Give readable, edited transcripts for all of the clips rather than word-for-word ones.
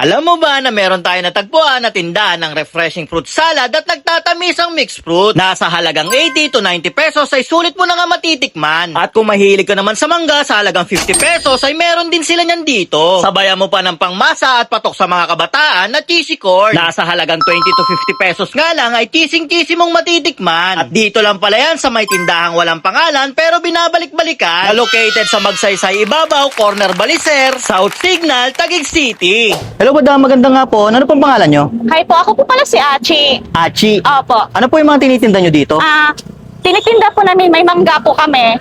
Alam mo ba na meron tayo natagpuan na tindahan ng refreshing fruit salad at nagtatamis ang mixed fruit? Nasa halagang 80 to 90 pesos ay sulit mo na nga matitikman. At kung mahilig ka naman sa mangga, sa halagang 50 pesos ay meron din sila niyan dito. Sabayan mo pa ng pangmasa at patok sa mga kabataan na cheesy corn. Nasa halagang 20 to 50 pesos nga lang ay kising-kisi mong matitikman. At dito lang pala yan sa may tindahang walang pangalan pero binabalik-balikan. Na located sa Magsaysay Ibabaw, Corner Balicer, South Signal, Taguig City. Hello, madam. Magandang nga po. Ano pong pangalan nyo? Hi po, ako po pala si Achi. Achi. Opo. Ano po yung mga tinitinda nyo dito? Tinitinda po namin, may mangga po kami.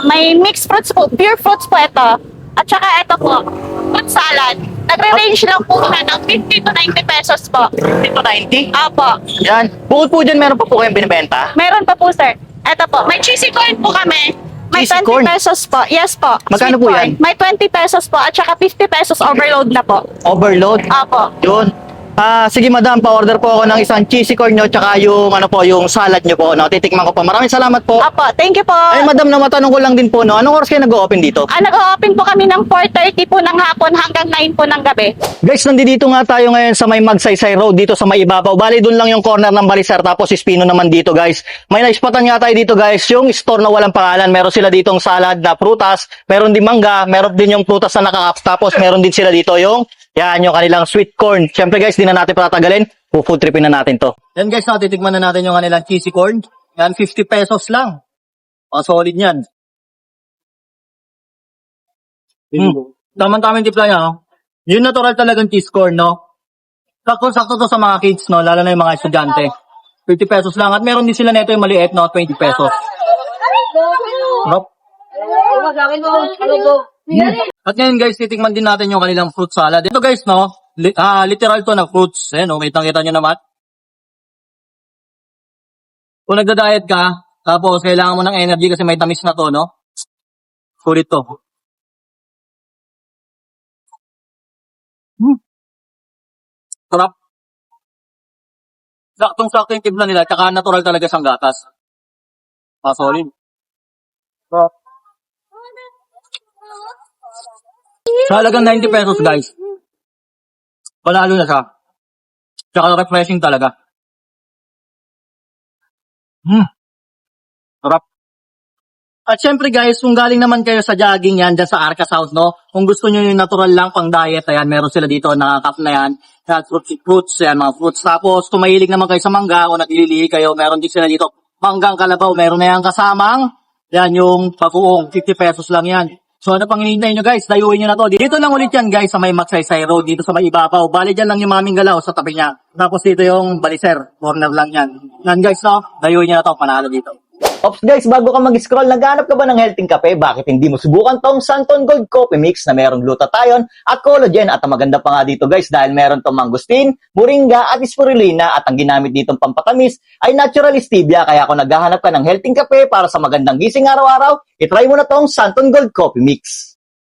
May mixed fruits po, pure fruits po ito. At saka ito po, fruit salad. Nagre-range lang po na ng 50 to 90 pesos po. 50 to 90? Opo. Yan. Bukod po dyan, meron pa po kayong binibenta? Meron pa po, sir. Ito po, may cheesy corn po kami. May Cheesy 20 corn? pesos po. Yes po. Magkano Sweet po corn. yan? May 20 pesos po at saka 50 pesos overload na po. Overload? Opo. Yun. Sige madam, pa-order po ako ng isang cheesy corn nyo tsaka yung ano po, yung salad nyo po. No? Titikman ko po. Maraming salamat po. Opo, thank you po. Ay madam, na matanong ko lang din po, no? Anong oras kayo nag-open dito? Nag-open po kami ng 4:30 po ng hapon hanggang 9 po ng gabi. Guys, nandito nga tayo ngayon sa may Magsaysay Road dito sa may Ibabaw. Bali, doon lang yung corner ng Balicer tapos Espino naman dito, guys. May naispatan nga tayo dito, guys, yung store na walang pangalan. Meron sila ditong salad na prutas, meron din mangga, meron din yung prutas na naka-caps, tapos meron din sila dito yung yung kanilang sweet corn. Siyempre, guys, di na natin patatagalin. Food tripin na natin to. Yan, guys, titikman na natin yung kanilang cheesy corn. Yan, 50 pesos lang. Solid yan. Tama-tama yung tipla niya, no? Yung natural talagang cheese corn, no? Sakto-sakto to sa mga kids, no? Lalo na yung mga estudyante. 50 pesos lang. At meron din sila nito yung maliit, no? 20 pesos. Nope. At ngayon, guys, titikman din natin yung kanilang fruit salad. Ito, guys, no? Literal to na fruits. Eh, no? Kitang-kita nyo naman. Kung nagda-diet ka, tapos kailangan mo ng energy kasi may tamis na to, no? Sulit to. Sarap. Saktong-sakto yung timpla nila, tsaka natural talaga siyang gatas. Solid. Sarap. Sa halagang 90 pesos, guys. Panalo na siya. Tsaka refreshing talaga. Sarap. At syempre guys, kung galing naman kayo sa jogging yan, dyan sa Arca South, no? Kung gusto nyo yung natural lang pang diet, ayan, meron sila dito, nakakap na yan. Yan, fruits, yan, mga fruits. Tapos, kung mahilig naman kayo sa mangga, o naglilihi kayo, meron din sila dito. Manggang kalabaw, meron na yan kasamang, yan, yung papuong, 50 pesos lang yan. So, ano pang hinihintay nyo guys? Dayuin nyo na to. Dito lang ulit yan guys, sa may Magsaysay Road, dito sa may Ibabaw. Bali dyan lang yung Maming Galaw sa tabi niya. Tapos dito yung Balicer, corner lang yan. Yan guys, no? Dayuin nyo na to, panalo dito. Ops guys, bago ka mag-scroll, naghanap ka ba ng healthy kape? Bakit hindi mo subukan tong Santon Gold Coffee Mix na merong glutathione at collagen? At ang maganda pa nga dito guys, dahil meron tong mangustin, moringa at spirulina at ang ginamit ditong pampatamis ay natural stevia. Kaya kung naghahanap ka ng healthy kape para sa magandang gising araw-araw, itry mo na tong Santon Gold Coffee Mix.